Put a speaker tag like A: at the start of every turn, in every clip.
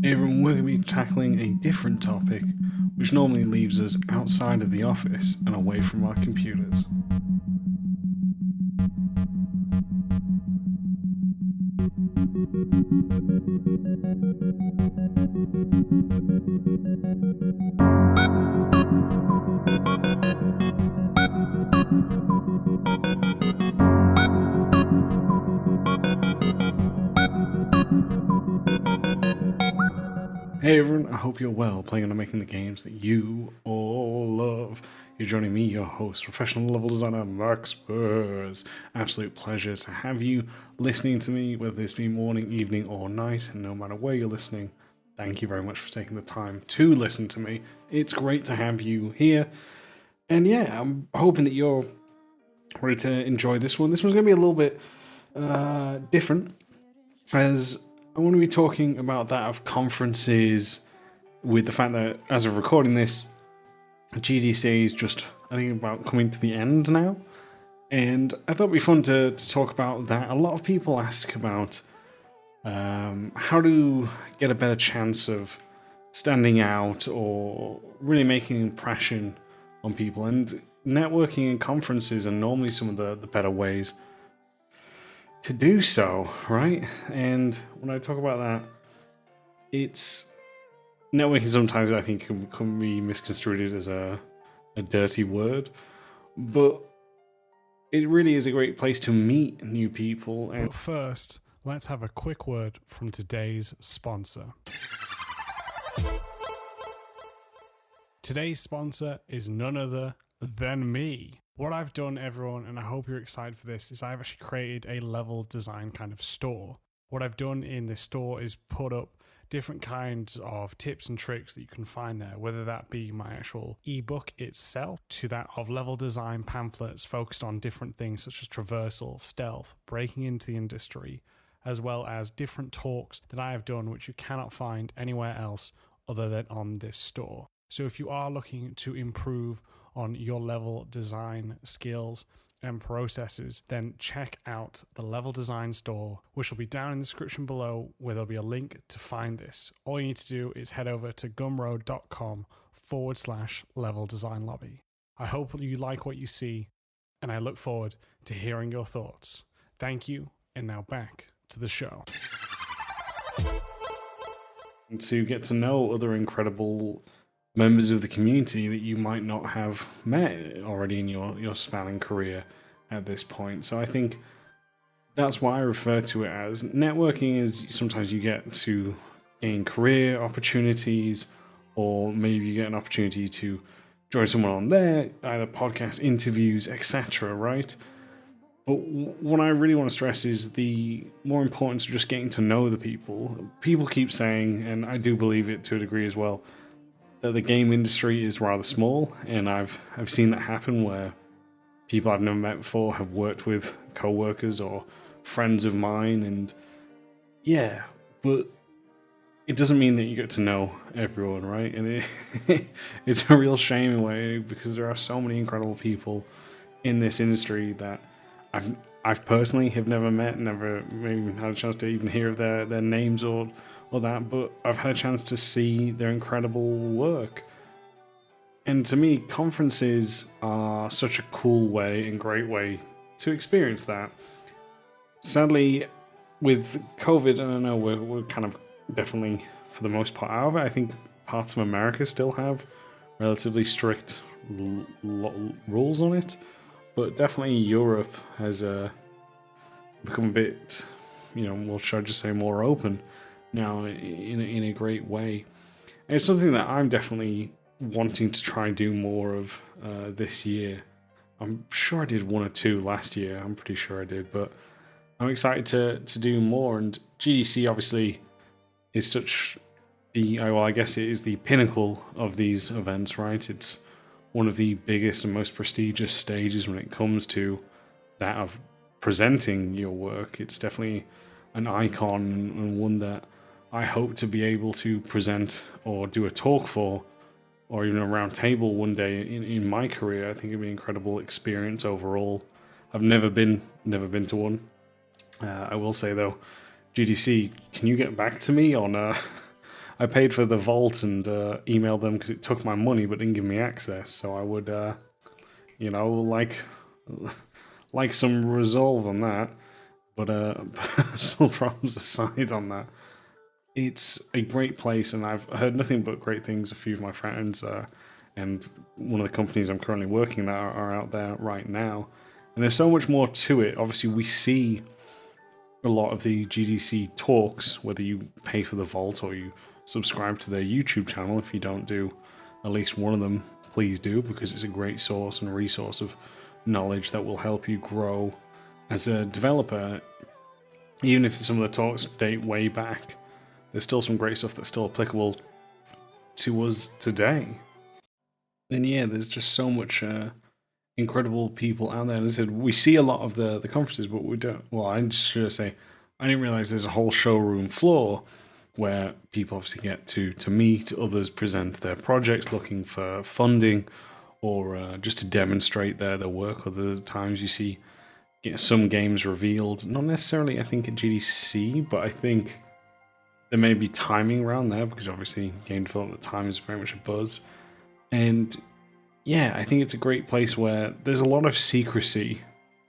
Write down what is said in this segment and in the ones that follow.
A: Hey everyone, we're going to be tackling a different topic, which normally leaves us outside of the office and away from our computers. Hey everyone, I hope you're well, playing and making the games that you all love. You're joining me, your host, professional level designer Mark Spurs. Absolute pleasure to have you listening to me, whether this be morning, evening, or night, and no matter where you're listening. Thank you very much for taking the time to listen to me. It's great to have you here. And yeah, I'm hoping that you're ready to enjoy this one. This one's going to be a little bit different, as I want to be talking about that of conferences, with the fact that as of recording this, GDC is just, I think, about coming to the end now. And I thought it'd be fun to talk about that. A lot of people ask about how to get a better chance of standing out or really making an impression on people. And networking and conferences are normally some of the better ways to do so, right? And when I talk about that, it's networking sometimes I think can be misconstrued as a dirty word, but it really is a great place to meet new people.
B: But first, let's have a quick word from today's sponsor. Today's sponsor is none other than me. What I've done, everyone, and I hope you're excited for this, is I've actually created a level design kind of store. What I've done in this store is put up different kinds of tips and tricks that you can find there, whether that be my actual ebook itself, to that of level design pamphlets focused on different things such as traversal, stealth, breaking into the industry, as well as different talks that I have done which you cannot find anywhere else other than on this store. So if you are looking to improve on your level design skills and processes, then check out the Level Design Store, which will be down in the description below, where there'll be a link to find this. All you need to do is head over to gumroad.com/level design lobby. I hope you like what you see, and I look forward to hearing your thoughts. Thank you, and now back to the show.
A: To get to know other incredible members of the community that you might not have met already in your spanning career at this point. So I think that's why I refer to it as networking. Is sometimes you get to gain career opportunities, or maybe you get an opportunity to join someone on there, either podcast interviews, etc., right? But what I really want to stress is the more importance of just getting to know the people. People keep saying, and I do believe it to a degree as well, that the game industry is rather small, and I've seen that happen where people I've never met before have worked with co-workers or friends of mine, and yeah, but it doesn't mean that you get to know everyone, right? And it's a real shame in a way, because there are so many incredible people in this industry that I've personally have never met, never maybe even had a chance to even hear of their names or that, but I've had a chance to see their incredible work. And to me, conferences are such a cool way and great way to experience that. Sadly, with COVID, I don't know, we're kind of definitely, for the most part, out of it. I think parts of America still have relatively strict rules on it, but definitely Europe has become a bit, well, should I just say more open now in a great way. And it's something that I'm definitely wanting to try and do more of this year. I'm sure I did one or two last year. I'm pretty sure I did, but I'm excited to do more. And GDC obviously is such I guess it is the pinnacle of these events, right? It's one of the biggest and most prestigious stages when it comes to that of presenting your work. It's definitely an icon, and one that I hope to be able to present or do a talk for, or even a round table one day in my career. I think it'd be an incredible experience overall. I've never been to one. I will say though, GDC, can you get back to me on I paid for the vault and emailed them because it took my money but didn't give me access. So I would, you know, like some resolve on that. But personal problems aside on that, it's a great place, and I've heard nothing but great things. A few of my friends and one of the companies I'm currently working at are out there right now. And there's so much more to it. Obviously, we see a lot of the GDC talks, whether you pay for the vault or you subscribe to their YouTube channel. If you don't do at least one of them, please do, because it's a great source and resource of knowledge that will help you grow as a developer. Even if some of the talks date way back, there's still some great stuff that's still applicable to us today. And yeah, there's just so much incredible people out there. And as I said, we see a lot of the conferences, but we don't. Well, I should say, I didn't realize there's a whole showroom floor where people obviously get to meet, others present their projects looking for funding or just to demonstrate their work. Other times you see some games revealed, not necessarily I think at GDC, but I think there may be timing around there because obviously game development time is very much a buzz. And yeah, I think it's a great place where there's a lot of secrecy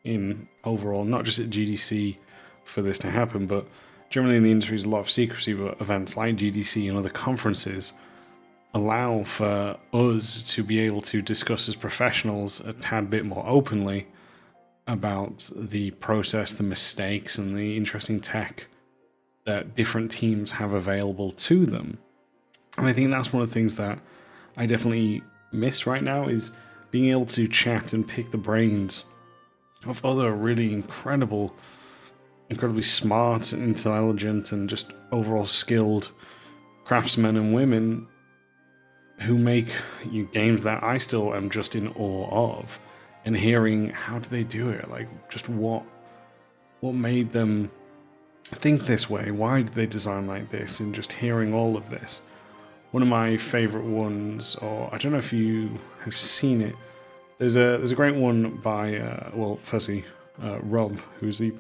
A: in overall, not just at GDC for this to happen, but generally in the industry there's a lot of secrecy, but events like GDC and other conferences allow for us to be able to discuss as professionals a tad bit more openly about the process, the mistakes, and the interesting tech that different teams have available to them. And I think that's one of the things that I definitely miss right now, is being able to chat and pick the brains of other really incredibly smart and intelligent and just overall skilled craftsmen and women who make games that I still am just in awe of, and hearing how do they do it, like just what made them think this way, why did they design like this, and just hearing all of this. One of my favorite ones, or I don't know if you have seen it, there's a great one by firstly Rob, who's the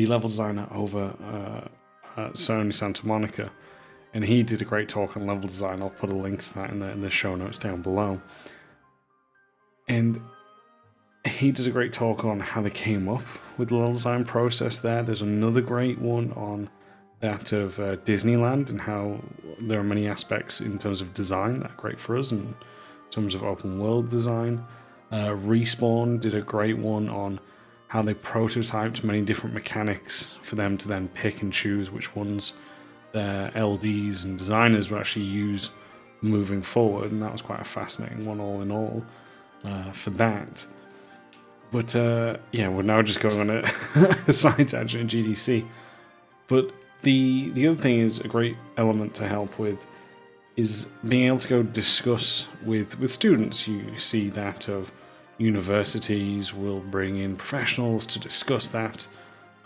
A: level designer over at Sony Santa Monica, and he did a great talk on level design. I'll put a link to that in the show notes down below. And he did a great talk on how they came up with the level design process there. There's another great one on that of Disneyland and how there are many aspects in terms of design that are great for us, and in terms of open world design. Respawn did a great one on how they prototyped many different mechanics for them to then pick and choose which ones their LDs and designers would actually use moving forward, and that was quite a fascinating one all in all for that. But yeah, we're now just going on a side tangent in GDC. But the other thing is a great element to help with is being able to go discuss with students. You see that of universities will bring in professionals to discuss that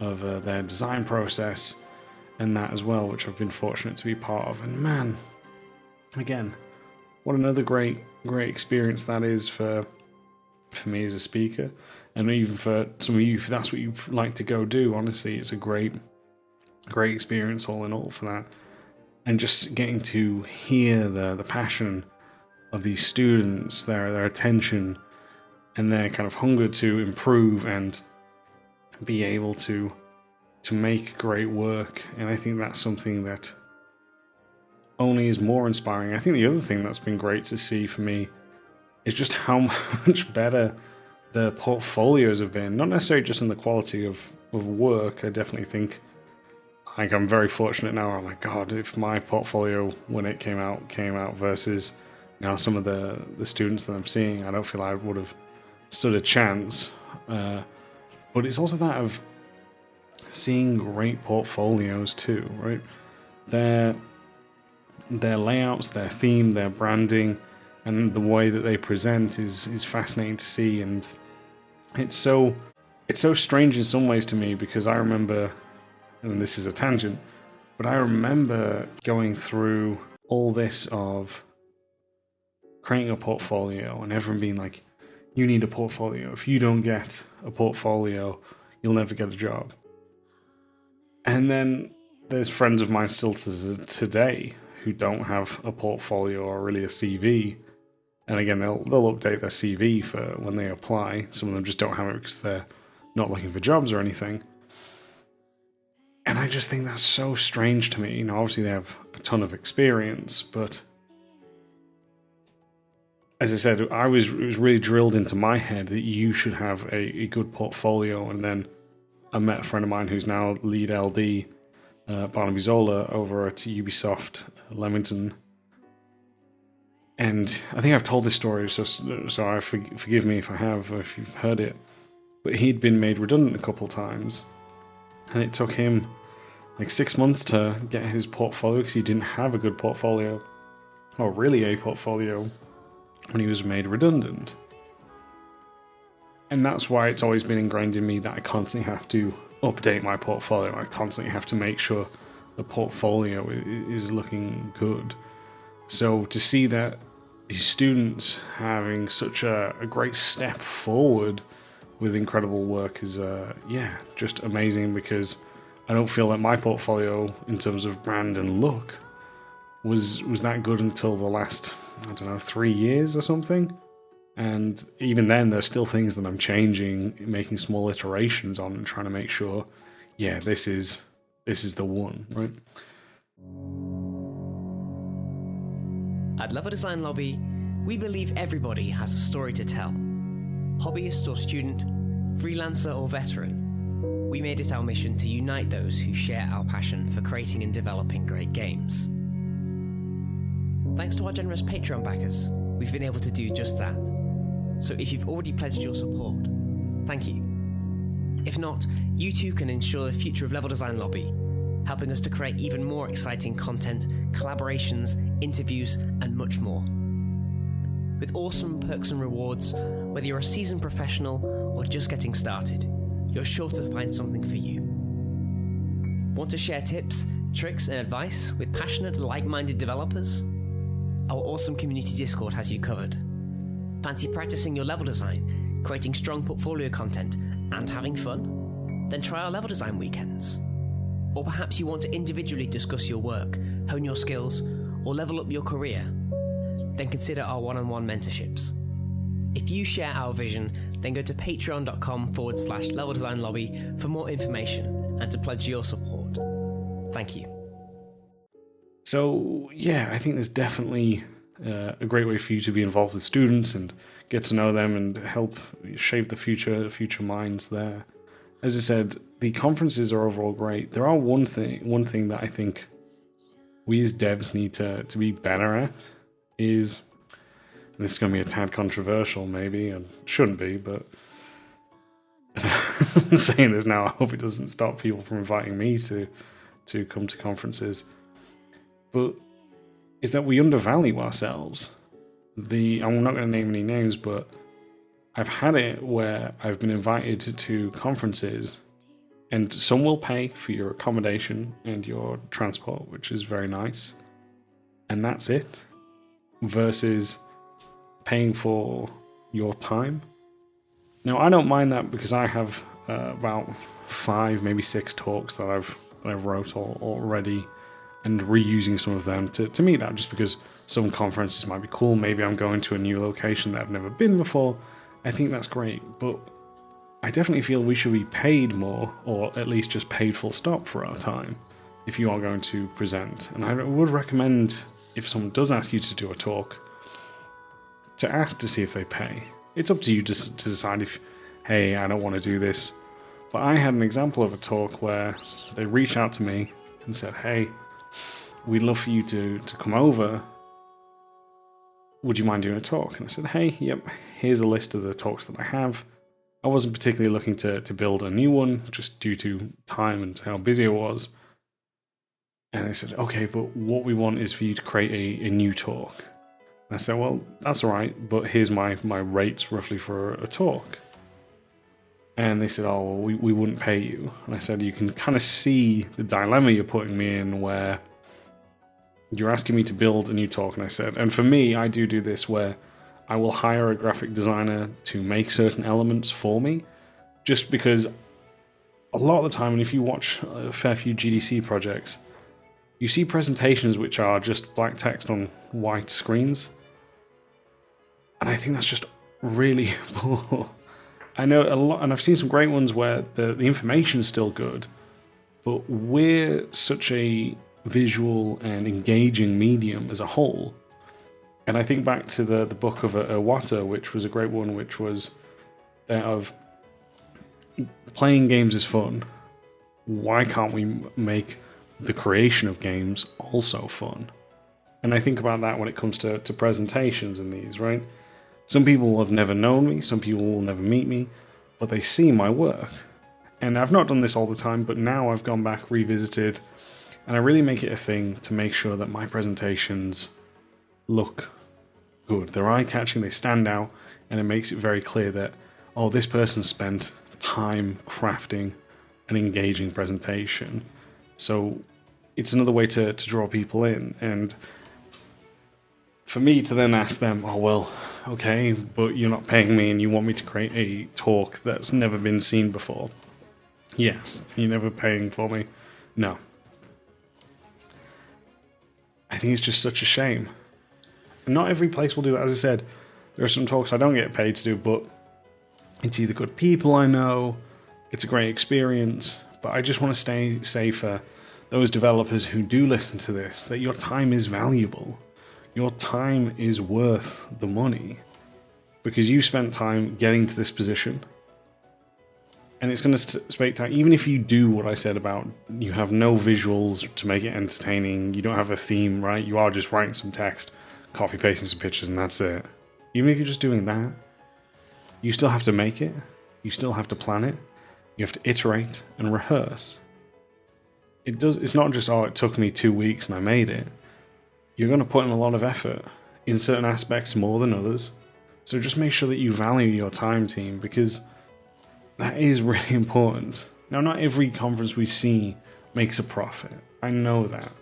A: of their design process and that as well, which I've been fortunate to be part of. And man, again, what another great experience that is for me as a speaker, and even for some of you, if that's what you like to go do. Honestly, it's a great experience all in all for that. And just getting to hear the passion of these students, their attention and their kind of hunger to improve and be able to make great work. And I think that's something that only is more inspiring. I think the other thing that's been great to see for me is just how much better the portfolios have been. Not necessarily just in the quality of work. I definitely think, like, I'm very fortunate now. Oh my god, if my portfolio when it came out versus now some of the students that I'm seeing, I don't feel I would have stood a chance. But it's also that of seeing great portfolios too, right? Their layouts, their theme, their branding, and the way that they present is fascinating to see. And it's so strange in some ways to me, because I remember, and this is a tangent, but I remember going through all this of creating a portfolio and everyone being like, you need a portfolio. If you don't get a portfolio, you'll never get a job. And then there's friends of mine still today who don't have a portfolio or really a CV. And again, they'll update their CV for when they apply. Some of them just don't have it because they're not looking for jobs or anything. And I just think that's so strange to me. Obviously they have a ton of experience, but as I said, it was really drilled into my head that you should have a good portfolio. And then I met a friend of mine who's now lead LD, Barnaby Zola, over at Ubisoft Leamington. And I think I've told this story, so forgive me if I have, or if you've heard it. But he'd been made redundant a couple of times. And it took him like 6 months to get his portfolio because he didn't have a good portfolio, or really a portfolio, when he was made redundant. And that's why it's always been ingrained in me that I constantly have to update my portfolio. I constantly have to make sure the portfolio is looking good. So to see that these students having such a great step forward with incredible work is, just amazing, because I don't feel that my portfolio, in terms of brand and look, was that good until the last, 3 years or something. And even then, there's still things that I'm changing, making small iterations on, and trying to make sure, this is the one, right?
C: At Level Design Lobby, we believe everybody has a story to tell. Hobbyist or student, freelancer or veteran, we made it our mission to unite those who share our passion for creating and developing great games. Thanks to our generous Patreon backers, we've been able to do just that. So if you've already pledged your support, thank you. If not, you too can ensure the future of Level Design Lobby, helping us to create even more exciting content, collaborations, interviews, and much more. With awesome perks and rewards, whether you're a seasoned professional or just getting started, you're sure to find something for you. Want to share tips, tricks, and advice with passionate, like-minded developers? Our awesome community Discord has you covered. Fancy practicing your level design, creating strong portfolio content, and having fun? Then try our level design weekends. Or perhaps you want to individually discuss your work, hone your skills, or level up your career? Then consider our one-on-one mentorships. If you share our vision, then go to patreon.com/Level Design Lobby for more information and to pledge your support. Thank you.
A: So, I think there's definitely a great way for you to be involved with students and get to know them and help shape the future minds there. As I said, the conferences are overall great. There are one thing that I think we as devs need to be better at is, and this is going to be a tad controversial maybe, and shouldn't be, but I'm saying this now, I hope it doesn't stop people from inviting me to come to conferences, but is that we undervalue ourselves. I'm not going to name any names, but I've had it where I've been invited to conferences and some will pay for your accommodation and your transport, which is very nice, and that's it, versus paying for your time. Now, I don't mind that because I have about 5, maybe 6 talks that I've wrote already, and reusing some of them to meet that, just because some conferences might be cool. Maybe I'm going to a new location that I've never been before. I think that's great, but I definitely feel we should be paid more, or at least just paid full stop for our time, if you are going to present. And I would recommend, if someone does ask you to do a talk, to ask to see if they pay. It's up to you to decide if, hey, I don't want to do this. But I had an example of a talk where they reached out to me and said, hey, we'd love for you to come over. Would you mind doing a talk? And I said, hey, yep, here's a list of the talks that I have. I wasn't particularly looking to build a new one, just due to time and how busy I was. And they said, okay, but what we want is for you to create a new talk. And I said, well, that's all right, but here's my rates roughly for a talk. And they said, oh, well, we wouldn't pay you. And I said, you can kind of see the dilemma you're putting me in, where you're asking me to build a new talk. And I said, and for me, I do this where I will hire a graphic designer to make certain elements for me, just because a lot of the time, and if you watch a fair few GDC projects, you see presentations which are just black text on white screens. And I think that's just really poor. I know a lot, and I've seen some great ones where the information is still good, but we're such a visual and engaging medium as a whole. And I think back to the book of Iwata, which was a great one, which was that of playing games is fun. Why can't we make the creation of games also fun? And I think about that when it comes to presentations and these, right? Some people will have never known me, some people will never meet me, but they see my work. And I've not done this all the time, but now I've gone back, revisited, and I really make it a thing to make sure that my presentations look good. They're eye-catching, they stand out, and it makes it very clear that, oh, this person spent time crafting an engaging presentation. So it's another way to draw people in. And for me to then ask them, oh, well, okay, but you're not paying me and you want me to create a talk that's never been seen before. Yes. You're never paying for me? No. I think it's just such a shame. Not every place will do that. As I said, there are some talks I don't get paid to do, but it's either good people I know, it's a great experience, but I just want to say for those developers who do listen to this, that your time is valuable. Your time is worth the money, because you spent time getting to this position, and it's going to speak to, even if you do what I said about you have no visuals to make it entertaining, you don't have a theme, right? You are just writing some text, copy pasting some pictures, and that's it. Even if you're just doing that, you still have to make it, you still have to plan it, you have to iterate and rehearse. It's not just, oh, it took me 2 weeks and I made it. You're going to put in a lot of effort in certain aspects more than others. So just make sure that you value your time, team, because that is really important. Now, not every conference we see makes a profit. I know that.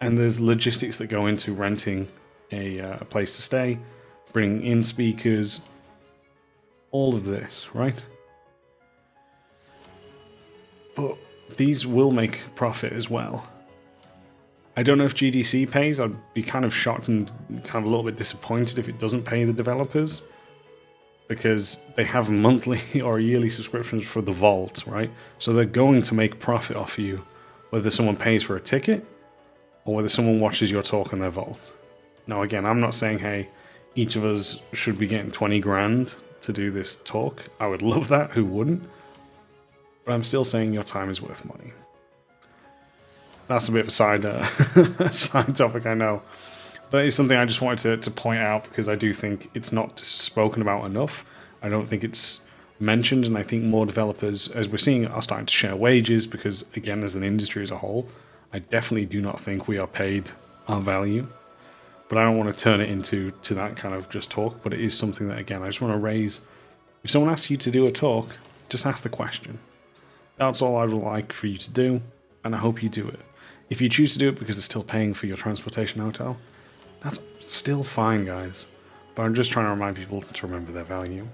A: And there's logistics that go into renting a place to stay, bringing in speakers, all of this, right? But these will make profit as well. I don't know if GDC pays. I'd be kind of shocked and kind of a little bit disappointed if it doesn't pay the developers, because they have monthly or yearly subscriptions for the vault, right? So they're going to make profit off you, whether someone pays for a ticket or whether someone watches your talk in their vault. Now, again, I'm not saying, hey, each of us should be getting 20 grand to do this talk. I would love that. Who wouldn't? But I'm still saying your time is worth money. That's a bit of a side topic, I know. But it's something I just wanted to point out, because I do think it's not spoken about enough. I don't think it's mentioned, and I think more developers, as we're seeing, are starting to share wages, because, again, as an industry as a whole, I definitely do not think we are paid our value. But I don't want to turn it into that kind of just talk, but it is something that, again, I just want to raise. If someone asks you to do a talk, just ask the question. That's all I would like for you to do, and I hope you do it. If you choose to do it because they're still paying for your transportation hotel, that's still fine, guys. But I'm just trying to remind people to remember their value.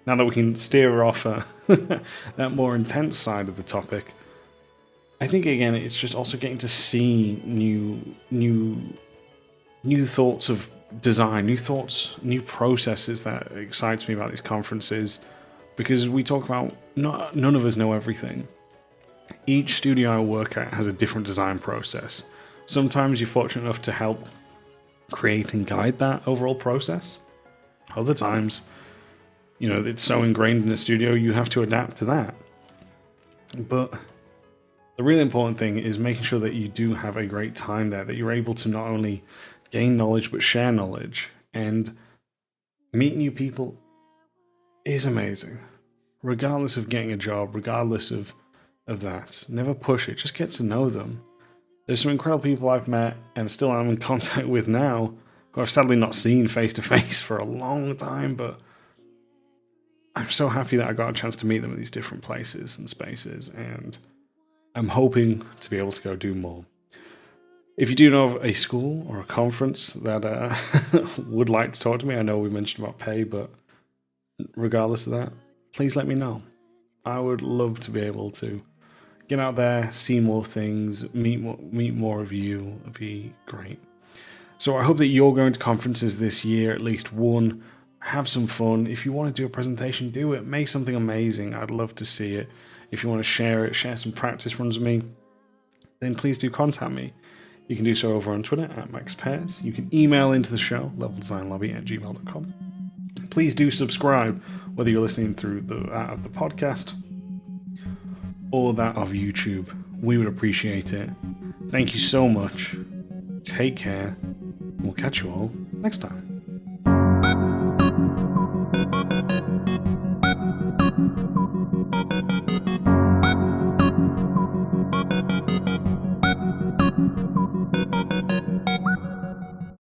A: Now that we can steer off that more intense side of the topic, I think, again, it's just also getting to see new thoughts of design, new thoughts, new processes that excites me about these conferences, because we talk about none of us know everything. Each studio I work at has a different design process. Sometimes you're fortunate enough to help create and guide that overall process. Other times, it's so ingrained in a studio, you have to adapt to that. But the really important thing is making sure that you do have a great time there, that you're able to not only gain knowledge, but share knowledge. And meet new people is amazing. Regardless of getting a job, regardless of that. Never push it, just get to know them. There's some incredible people I've met and still am in contact with now, who I've sadly not seen face to face for a long time, but I'm so happy that I got a chance to meet them at these different places and spaces, and I'm hoping to be able to go do more. If you do know of a school or a conference that would like to talk to me, I know we mentioned about pay, but regardless of that, please let me know. I would love to be able to get out there, see more things, meet more of you. It'd be great. So I hope that you're going to conferences this year, at least one. Have some fun. If you want to do a presentation, do it. Make something amazing. I'd love to see it. If you want to share it, share some practice runs with me, then please do contact me. You can do so over on Twitter at MaxPairs. You can email into the show, leveldesignlobby@gmail.com. Please do subscribe, whether you're listening through the podcast or that of YouTube. We would appreciate it. Thank you so much. Take care. We'll catch you all next time.